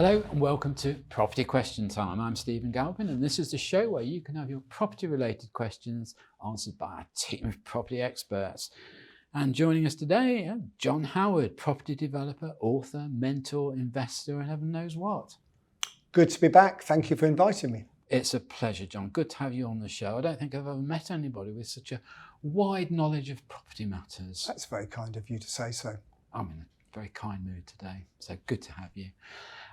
Hello and welcome to Property Question Time. I'm Stephen Galpin and this is the show where you can have your property related questions answered by a team of property experts. And joining us today, John Howard, property developer, author, mentor, investor and heaven knows what. Good to be back. Thank you for inviting me. It's a pleasure, John. Good to have you on the show. I don't think I've ever met anybody with such a wide knowledge of property matters. That's very kind of you to say so. I'm in a very kind mood today, so good to have you.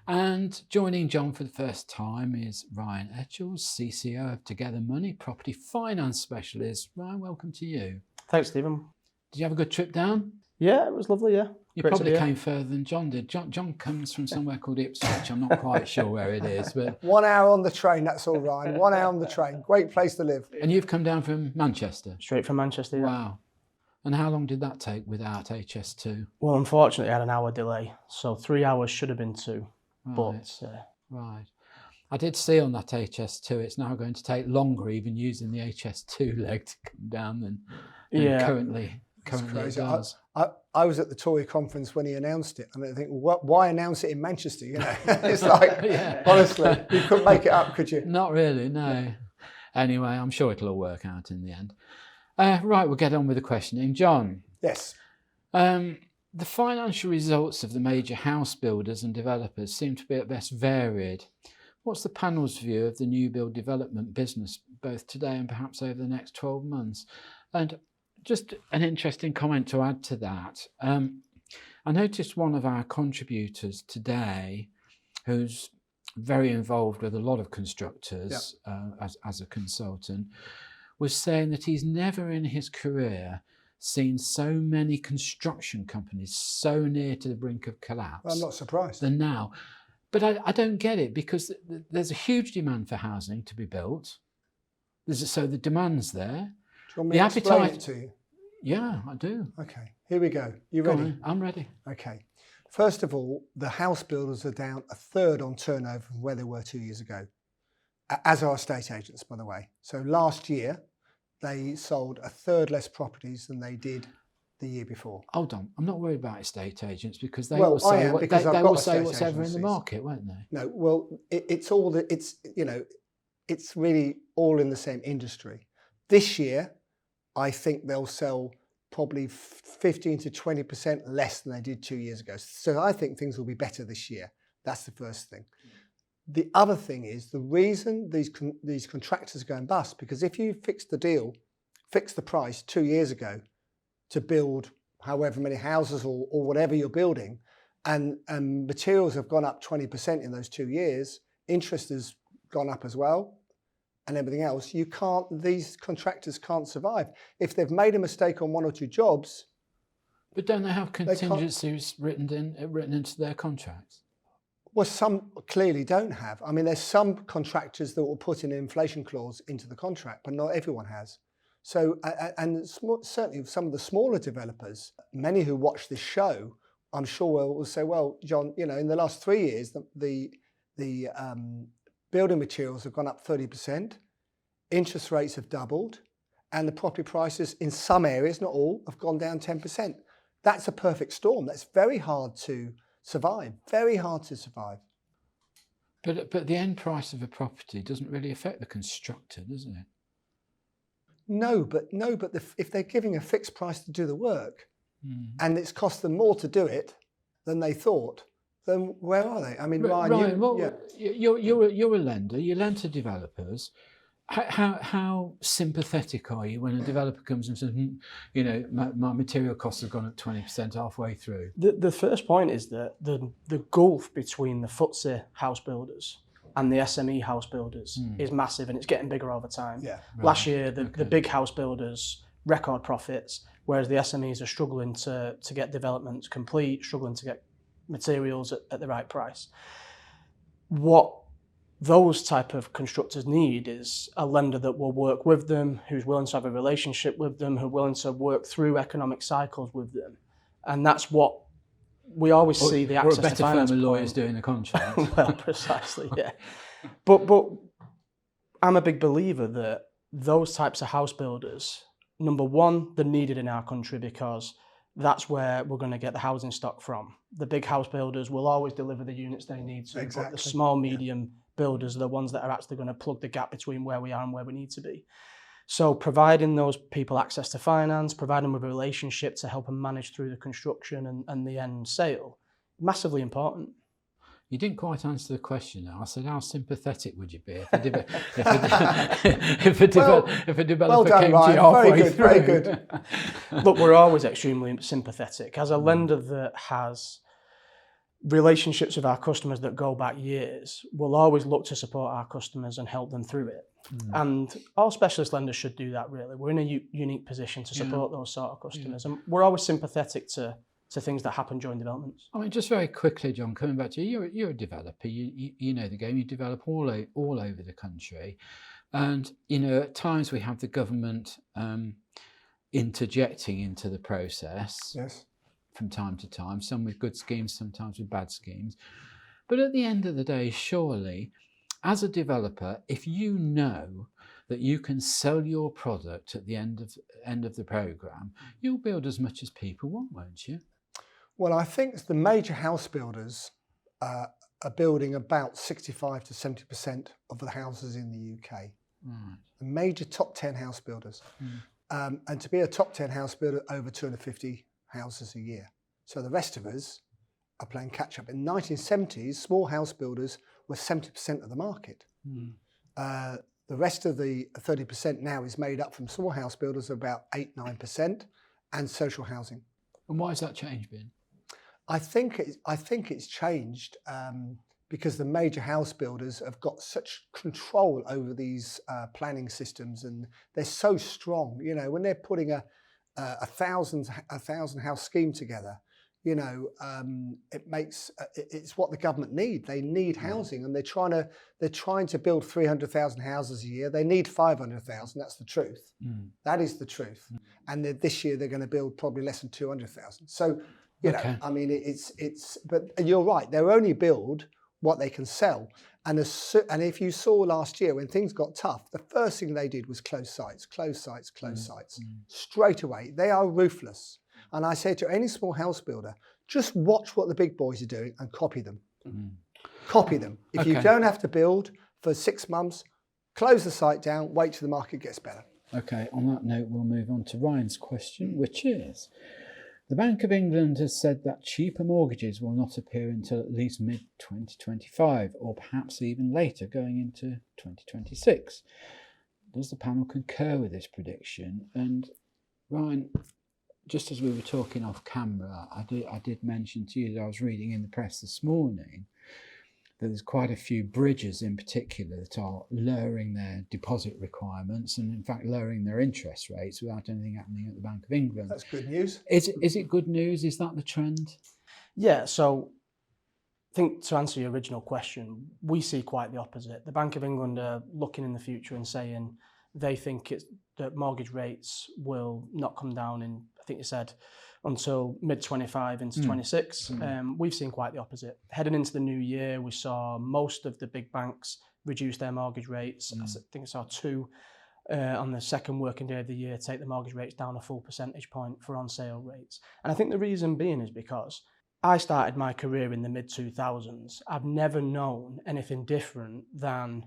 And joining John for the first time is Ryan Etchells, CCO of Together Money, property finance specialist. Ryan, welcome to you. Thanks, Stephen. Did you have a good trip down? Yeah, it was lovely, yeah. You Great probably came further than John did. John comes from somewhere called Ipswich. I'm not quite sure where it is, but 1 hour on the train, that's all, Ryan. 1 hour on the train. Great place to live. And you've come down from Manchester? Straight from Manchester, yeah. Wow. And how long did that take without HS2? Well, unfortunately, I had an hour delay, so 3 hours should have been 2. Right. But Right. I did see on that HS2, it's now going to take longer even using the HS2 leg to come down than currently it does. I was at the Tory conference when he announced it, and I think, why announce it in Manchester? You know, it's like, honestly, you couldn't make it up, could you? Not really, no. Anyway, I'm sure it'll all work out in the end. Right, we'll get on with the questioning. John. Yes. The financial results of the major house builders and developers seem to be at best varied. What's the panel's view of the new build development business, both today and perhaps over the next 12 months? And just an interesting comment to add to that. I noticed one of our contributors today, who's very involved with a lot of constructors as a consultant, was saying that he's never in his career seen so many construction companies so near to the brink of collapse. Well, I'm not surprised. Than now. But I don't get it, because there's a huge demand for housing to be built. So the demand's there. Do you want me to explain it to you? Yeah, I do. Okay, here we go. You ready? Go on, I'm ready. Okay. First of all, the house builders are down a third on turnover from where they were 2 years ago, as are estate agents, by the way. So last year, they sold a third less properties than they did the year before. Hold on, I'm not worried about estate agents, because they will say what's ever in the market, won't they? No, well, it's really all in the same industry. This year, I think they'll sell probably 15 to 20% less than they did 2 years ago. So I think things will be better this year. That's the first thing. The other thing is the reason these contractors are going bust, because if you fixed the price 2 years ago to build however many houses or whatever you're building, and materials have gone up 20% in those 2 years, interest has gone up as well, and everything else, these contractors can't survive. If they've made a mistake on 1 or 2 jobs. But don't they have contingencies written into their contracts? Well, some clearly don't have. I mean, there's some contractors that will put an inflation clause into the contract, but not everyone has. So, and certainly some of the smaller developers, many who watch this show, I'm sure will say, well, John, you know, in the last 3 years, the building materials have gone up 30%, interest rates have doubled, and the property prices in some areas, not all, have gone down 10%. That's a perfect storm. That's very hard to survive, very hard to survive. But the end price of a property doesn't really affect the constructor, does it? No, but if they're giving a fixed price to do the work, and it's cost them more to do it than they thought, then where are they? I mean, Ryan, you're a lender. You lend to developers. How sympathetic are you when a developer comes and says, you know, my material costs have gone up 20% halfway through? The first point is that the gulf between the FTSE house builders and the SME house builders is massive, and it's getting bigger over time. Yeah. Right. Last year, the big house builders, record profits, whereas the SMEs are struggling to get developments complete, struggling to get materials at the right price. What those type of constructors need is a lender that will work with them, who's willing to have a relationship with them, who's willing to work through economic cycles with them. And that's what we always see the access to finance. Or a better firm of lawyers doing the contract. Well, precisely, yeah. But I'm a big believer that those types of house builders, number one, they're needed in our country because that's where we're going to get the housing stock from. The big house builders will always deliver the units they need to, Exactly. but the small, medium builders are the ones that are actually going to plug the gap between where we are and where we need to be. So providing those people access to finance, providing them with a relationship to help them manage through the construction and the end sale, massively important. You didn't quite answer the question now. I said, how sympathetic would you be if a developer well done, came Ryan. to you halfway Very good, through? very good. Look, we're always extremely sympathetic. As a lender that has relationships with our customers that go back years, we'll always look to support our customers and help them through it. And all specialist lenders should do that, really. We're in a unique position to support those sort of customers. And we're always sympathetic to things that happen during developments. I mean, just very quickly, John, coming back to you, you're a developer. You know the game. You develop all over the country, and at times we have the government interjecting into the process. Yes. From time to time, some with good schemes, sometimes with bad schemes. But at the end of the day, surely, as a developer, if you know that you can sell your product at the end of the programme, you'll build as much as people want, won't you? Well, I think the major house builders are building about 65 to 70% of the houses in the UK. Right. The major top 10 house builders. And to be a top 10 house builder, over 250 houses a year. So the rest of us are playing catch up. In the 1970s, small house builders were 70% of the market. The rest of the 30% now is made up from small house builders, about 8-9%, and social housing. And why has that change been? I think it's changed because the major house builders have got such control over these planning systems, and they're so strong. When they're putting a 1,000 house scheme together, it's what the government need. They need housing, and they're trying to build 300,000 houses a year. They need 500,000. That's the truth. That is the truth. And this year they're going to build probably less than 200,000. So. I mean, but you're right. They'll only build what they can sell. And if you saw last year when things got tough, the first thing they did was close sites. Straight away. They are ruthless. And I say to any small house builder, just watch what the big boys are doing and copy them. Copy them. If you don't have to build for 6 months, close the site down, wait till the market gets better. Okay, on that note, we'll move on to Ryan's question, which is, the Bank of England has said that cheaper mortgages will not appear until at least mid-2025, or perhaps even later, going into 2026. Does the panel concur with this prediction? And Ryan, just as we were talking off camera, I did mention to you that I was reading in the press this morning that there's quite a few bridges in particular that are lowering their deposit requirements and in fact lowering their interest rates without anything happening at the Bank of England. That's good news. Is it good news? Is that the trend? Yeah, so I think to answer your original question, we see quite the opposite. The Bank of England are looking in the future and saying they think that mortgage rates will not come down in, I think you said, until mid-25 into 26. We've seen quite the opposite. Heading into the new year, we saw most of the big banks reduce their mortgage rates. I think I saw 2 on the second working day of the year take the mortgage rates down a full percentage point for on-sale rates. And I think the reason being is because I started my career in the mid-2000s. I've never known anything different than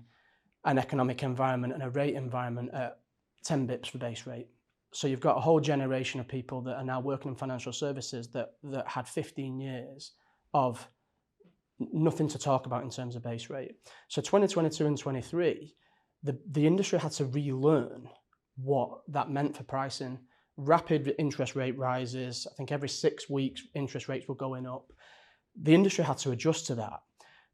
an economic environment and a rate environment at 10 bips for base rate. So you've got a whole generation of people that are now working in financial services that had 15 years of nothing to talk about in terms of base rate. So 2022 and 23, the industry had to relearn what that meant for pricing. Rapid interest rate rises. I think every 6 weeks interest rates were going up. The industry had to adjust to that.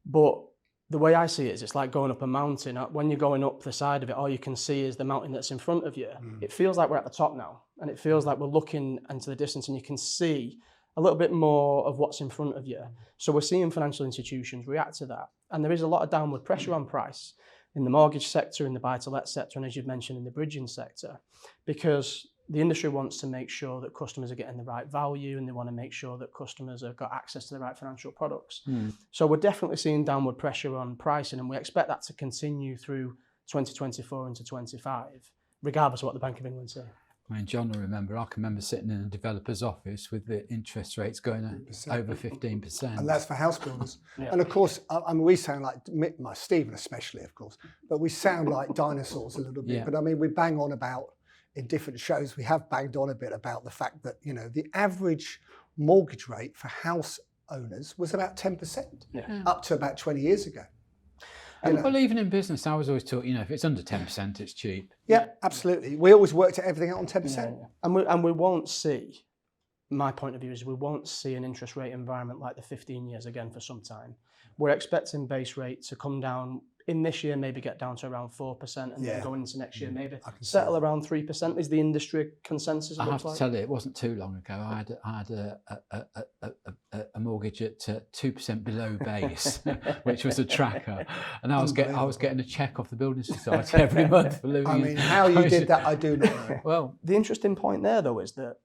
But the way I see it is it's like going up a mountain. When you're going up the side of it, all you can see is the mountain that's in front of you. It feels like we're at the top now, and it feels like we're looking into the distance and you can see a little bit more of what's in front of you. So we're seeing financial institutions react to that. And there is a lot of downward pressure on price in the mortgage sector, in the buy-to-let sector, and as you've mentioned, in the bridging sector, because the industry wants to make sure that customers are getting the right value, and they want to make sure that customers have got access to the right financial products. So we're definitely seeing downward pressure on pricing, and we expect that to continue through 2024 into 25, regardless of what the Bank of England say. I mean, John will remember, I can remember sitting in a developer's office with the interest rates going over 15%. And that's for house builders. Yeah. And of course, I mean, we sound like, Stephen especially, of course, but we sound like dinosaurs a little bit. Yeah. But I mean, we bang on about, in different shows, we have banged on a bit about the fact that, you know, the average mortgage rate for house owners was about 10%, up to about 20 years ago. Well, even in business, I was always taught, you know, if it's under 10%, it's cheap. Yeah, absolutely. We always worked at everything out on 10%. Yeah. And we won't see, my point of view is we won't see an interest rate environment like the 15 years again for some time. We're expecting base rate to come down in this year, maybe get down to around 4%, and then going into next year, maybe settle around 3% is the industry consensus. I have to tell you, it wasn't too long ago. I had a mortgage at 2% below base, which was a tracker, and I was getting a check off the building society every month for living. I mean, how you did that, I do not know. Well, the interesting point there, though, is that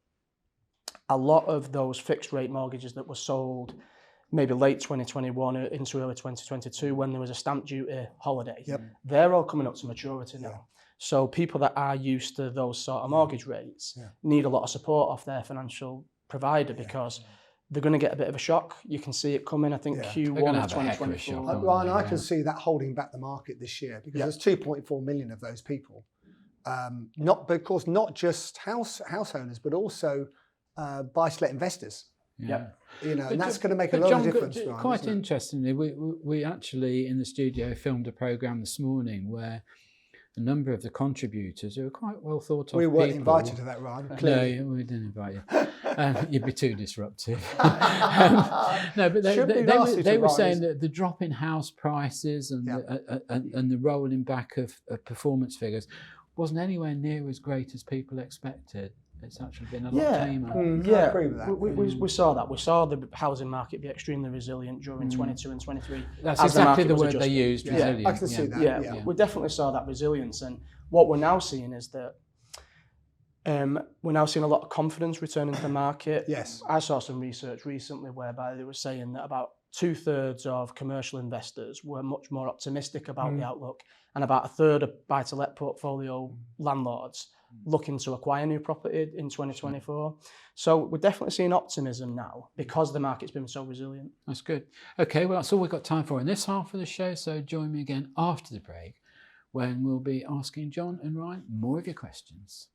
a lot of those fixed rate mortgages that were sold maybe late 2021 into early 2022 when there was a stamp duty holiday, they're all coming up to maturity now. So people that are used to those sort of mortgage rates need a lot of support off their financial provider because they're going to get a bit of a shock. You can see it coming, I think, Q1 of 2024. Ryan, I can see that holding back the market this year because there's 2.4 million of those people. Not just house owners, but also buy-to-let investors. Yeah. You know, and that's going to make a lot of difference. Ryan, quite interestingly, we actually in the studio filmed a programme this morning where a number of the contributors who are quite well thought of. We weren't people, invited to that, Ryan. Clearly. No, we didn't invite you. You'd be too disruptive. No, but they were saying that the drop in house prices and the rolling back of performance figures wasn't anywhere near as great as people expected. It's actually been a lot tamer. I agree with that. We saw that. We saw the housing market be extremely resilient during 22 and 23. That's exactly the word they used, resilient. Yeah, I can see that. Yeah, we definitely saw that resilience. And what we're now seeing is that we're now seeing a lot of confidence returning to the market. Yes. I saw some research recently whereby they were saying that about 2/3 of commercial investors were much more optimistic about the outlook, and about 1/3 of buy-to-let portfolio landlords looking to acquire new property in 2024. So we're definitely seeing optimism now because the market's been so resilient. That's good. Okay, well, that's all we've got time for in this half of the show. So join me again after the break when we'll be asking John and Ryan more of your questions.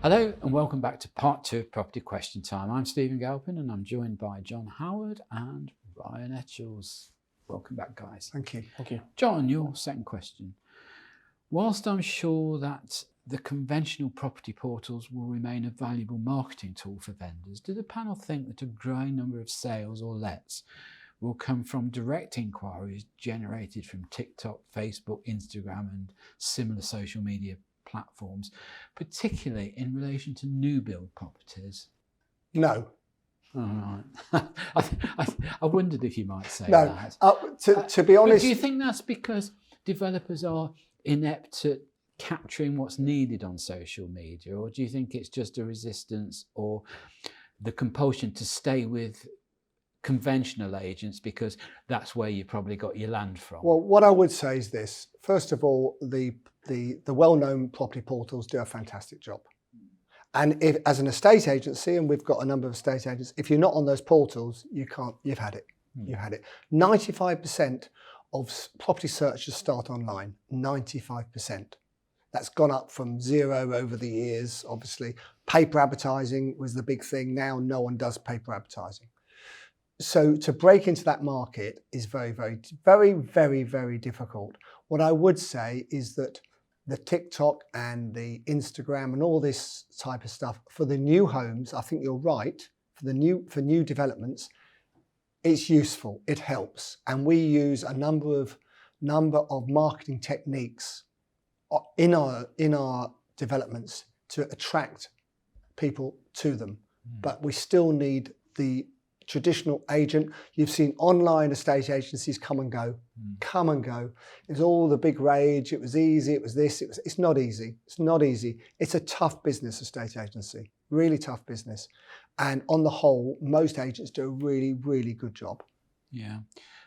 Hello and welcome back to part 2 of Property Question Time. I'm Stephen Galpin and I'm joined by John Howard and Ryan Etchells. Welcome back, guys. Thank you. Thank you. John, your second question. Whilst I'm sure that the conventional property portals will remain a valuable marketing tool for vendors, do the panel think that a growing number of sales or lets will come from direct inquiries generated from TikTok, Facebook, Instagram and similar social media platforms, particularly in relation to new build properties? No. All right. I wondered if you might say No. that. To be honest, but do you think that's because developers are inept at capturing what's needed on social media, or do you think it's just a resistance or the compulsion to stay with conventional agents because that's where you probably got your land from? Well, what I would say is this. First of all, the well-known property portals do a fantastic job. And if, as an estate agency, and we've got a number of estate agents, if you're not on those portals, you've had it. You've had it. 95% of property searches start online. 95%. That's gone up from 0 over the years, obviously. Paper advertising was the big thing. Now no one does paper advertising. So to break into that market is very, very, very, very, very difficult. What I would say is that the TikTok and the Instagram and all this type of stuff for the new homes, I think you're right. For new developments, it's useful. It helps, and we use a number of marketing techniques in our developments to attract people to them. But we still need the traditional agent. You've seen online estate agencies come and go. It was all the big rage. It was easy. It was this. It's not easy. It's not easy. It's a tough business, estate agency. Really tough business. And on the whole, most agents do a really, really good job. Yeah.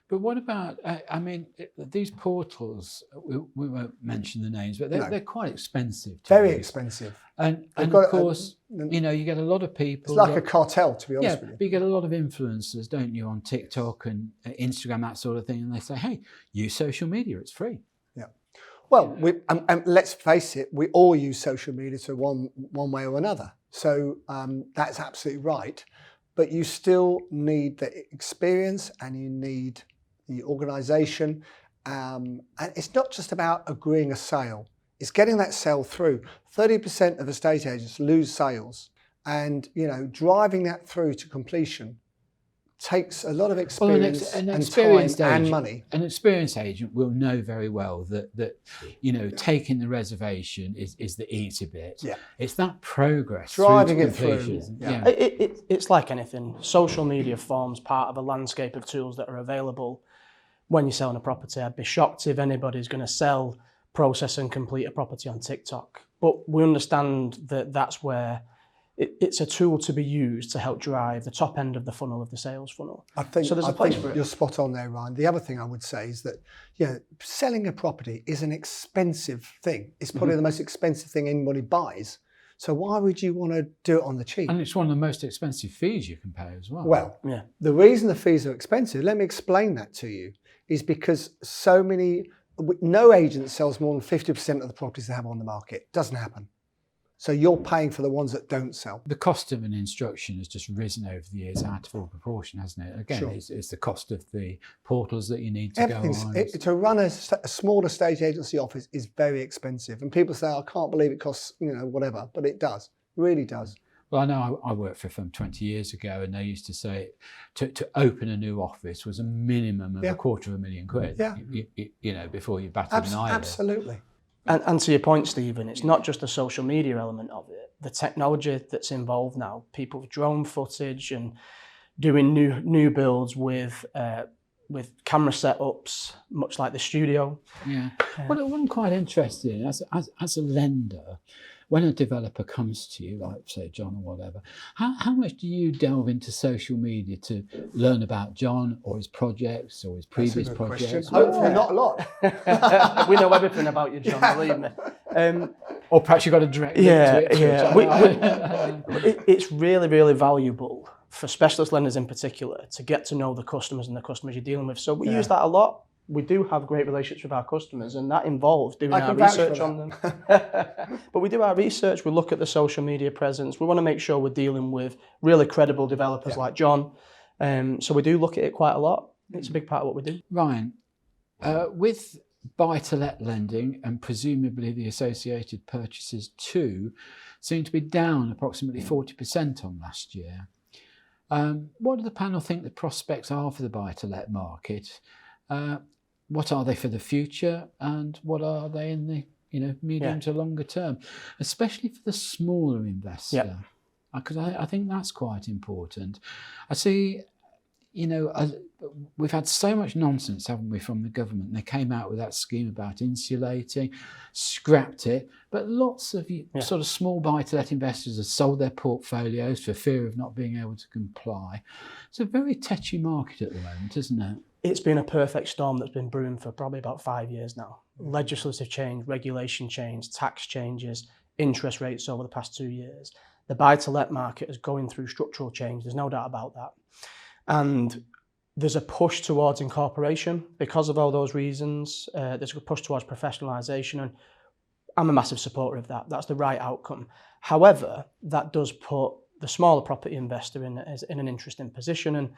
But what about, I mean, these portals, we won't mention the names, but they're quite expensive. Very use. expensive. And of course, you know, you get a lot of people. It's like a cartel, to be honest with you. But you get a lot of influencers, don't you, on TikTok and Instagram, that sort of thing. And they say, hey, use social media, it's free. Yeah. Well, and let's face it, we all use social media to one way or another. So that's absolutely right. But you still need the experience and you need the organisation. And it's not just about agreeing a sale. It's getting that sale through. 30% of estate agents lose sales. And, you know, driving that through to completion takes a lot of experience and time and money. An experienced agent will know very well that you know, taking the reservation is the easy bit. Yeah. It's that progress. Driving it through. Yeah. It's like anything. Social media forms part of a landscape of tools that are available when you're selling a property. I'd be shocked if anybody's going to sell, process and complete a property on TikTok. But we understand that that's where it's a tool to be used to help drive the top end of the funnel of the sales funnel. I think for it. You're spot on there, Ryan. The other thing I would say is that, you know, selling a property is an expensive thing. It's probably the most expensive thing anybody buys. So why would you want to do it on the cheap? And it's one of the most expensive fees you can pay as well. Well, the reason the fees are expensive, let me explain that to you, is because no agent sells more than 50% of the properties they have on the market. It doesn't happen. So you're paying for the ones that don't sell. The cost of an instruction has just risen over the years out of all proportion, hasn't it? Again, Sure. it's the cost of the portals that you need to go on. To run a small estate agency office is very expensive. And people say, I can't believe it costs, you know, whatever. But it does. It really does. Well, I know I worked for a firm 20 years ago, and they used to say to open a new office was a minimum of £250,000 Yeah. You know, before you batted an eyelid. Absolutely. And to your point, Stephen, it's not just the social media element of it. The technology that's involved now, people with drone footage and doing new builds with camera setups, much like the studio. Yeah. Well, what I'm quite interested in, as a lender, when a developer comes to you, like say John or whatever, how much do you delve into social media to learn about John or his projects or his previous projects? Hopefully not a lot. We know everything about you, John, believe me. Or perhaps you got a direct link to it. Yeah. It's really, really valuable for specialist lenders in particular to get to know the customers and the customers you're dealing with. So we use that a lot. We do have great relationships with our customers, and that involves doing our research on them. But we do our research, we look at the social media presence. We want to make sure we're dealing with really credible developers like John. So we do look at it quite a lot. It's a big part of what we do. Ryan, with buy-to-let lending and presumably the associated purchases too, seem to be down approximately 40% on last year. What do the panel think the prospects are for the buy-to-let market? What are they for the future, and what are they in the medium to longer term, especially for the smaller investor? Because I think that's quite important. I see, we've had so much nonsense, haven't we, from the government. They came out with that scheme about insulating, scrapped it, but lots of sort of small buy-to-let investors have sold their portfolios for fear of not being able to comply. It's a very tetchy market at the moment, isn't it? It's been a perfect storm that's been brewing for probably about 5 years now. Legislative change, regulation change, tax changes, interest rates over the past 2 years. The buy-to-let market is going through structural change. There's no doubt about that. And there's a push towards incorporation because of all those reasons. There's a push towards professionalisation, and I'm a massive supporter of that. That's the right outcome. However, that does put the smaller property investor in an interesting position, and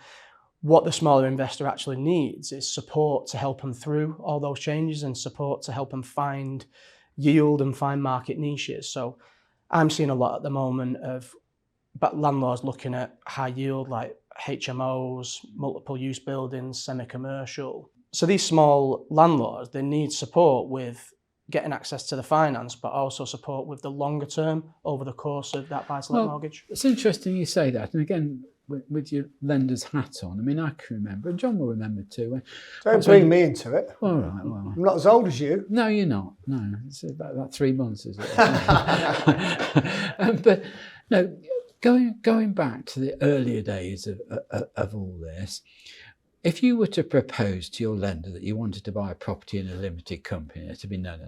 what the smaller investor actually needs is support to help them through all those changes and support to help them find yield and find market niches. So I'm seeing a lot at the moment of landlords looking at high yield like HMOs, multiple use buildings, semi-commercial. So these small landlords, they need support with getting access to the finance, but also support with the longer term over the course of that buy-to-let mortgage. It's interesting you say that. And again, with your lender's hat on, I mean, I can remember, and John will remember too. Don't bring me into it. All right, well. I'm not as old as you. No, you're not. No, it's about 3 months, is it? But no, going back to the earlier days of all this, If you were to propose to your lender that you wanted to buy a property in a limited company, it'd be no.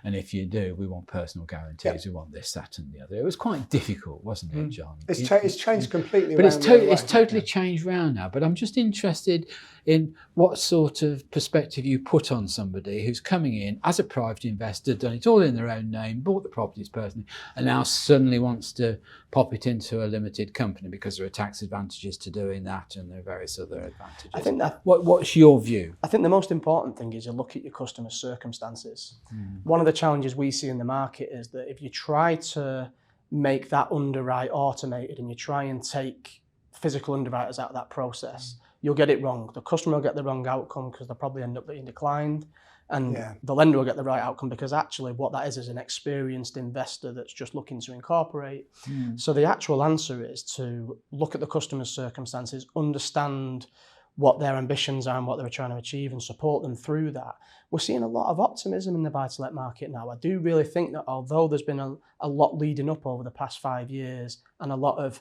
And if you do, we want personal guarantees, we want this, that and the other. It was quite difficult, wasn't it, John? It's changed completely. But around the other way. it's totally changed round now. But I'm just interested in what sort of perspective you put on somebody who's coming in as a private investor, done it all in their own name, bought the properties personally, and now suddenly wants to pop it into a limited company because there are tax advantages to doing that and there are various other advantages. I think that what's your view? I think the most important thing is you look at your customer's circumstances. One of the challenges we see in the market is that if you try to make that underwrite automated and you try and take physical underwriters out of that process, you'll get it wrong. The customer will get the wrong outcome because they'll probably end up being declined, and the lender will get the right outcome because actually what that is an experienced investor that's just looking to incorporate. So the actual answer is to look at the customer's circumstances, understand what their ambitions are and what they're trying to achieve, and support them through that. We're seeing a lot of optimism in the buy-to-let market now. I do really think that although there's been a lot leading up over the past 5 years and a lot of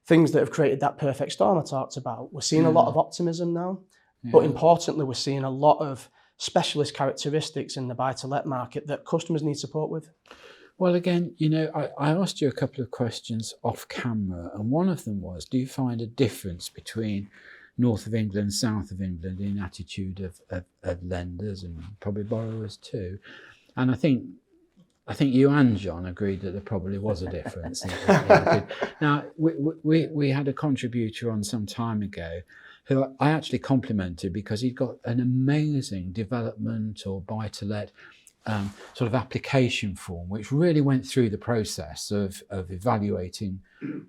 things that have created that perfect storm I talked about, we're seeing a lot of optimism now. But importantly, we're seeing a lot of specialist characteristics in the buy-to-let market that customers need support with. Well, again, I asked you a couple of questions off camera, and one of them was, do you find a difference between north of England, south of England in attitude of lenders and probably borrowers too? And I think you and John agreed that there probably was a difference. Now, we had a contributor on some time ago who I actually complimented because he'd got an amazing development or buy-to-let sort of application form, which really went through the process of evaluating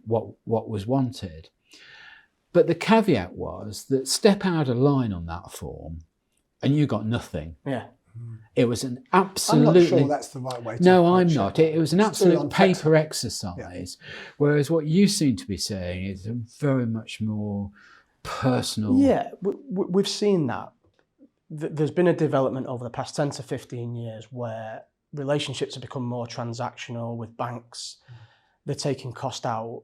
what was wanted. But the caveat was that step out of line on that form and you got nothing. Yeah. It was an absolutely... I'm not sure that's the right way to No, I'm approach not. it. It was an It's too absolute paper unflexible. exercise, whereas what you seem to be saying is a very much more personal... Yeah, we've seen that. There's been a development over the past 10 to 15 years where relationships have become more transactional with banks. They're taking cost out.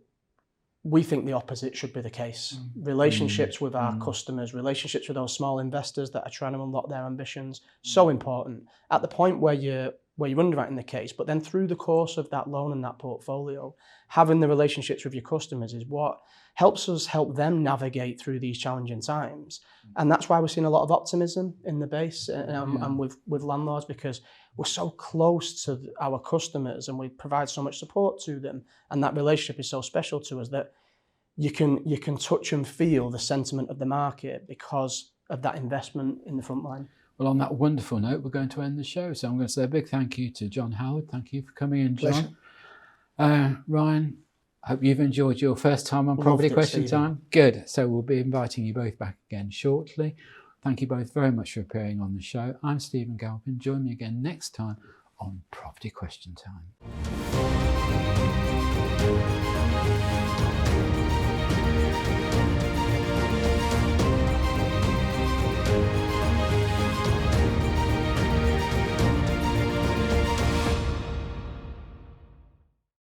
We think the opposite should be the case. Relationships with our customers, relationships with those small investors that are trying to unlock their ambitions, so important. At the point where you're underwriting the case, but then through the course of that loan and that portfolio, having the relationships with your customers is what helps us help them navigate through these challenging times. And that's why we're seeing a lot of optimism in the base and with landlords, because we're so close to our customers and we provide so much support to them, and that relationship is so special to us that you can touch and feel the sentiment of the market because of that investment in the front line. Well, on that wonderful note, we're going to end the show. So I'm going to say a big thank you to John Howard. Thank you for coming in, John. Ryan, I hope you've enjoyed your first time on Property Question Time. Good. So we'll be inviting you both back again shortly. Thank you both very much for appearing on the show. I'm Stephen Galpin. Join me again next time on Property Question Time.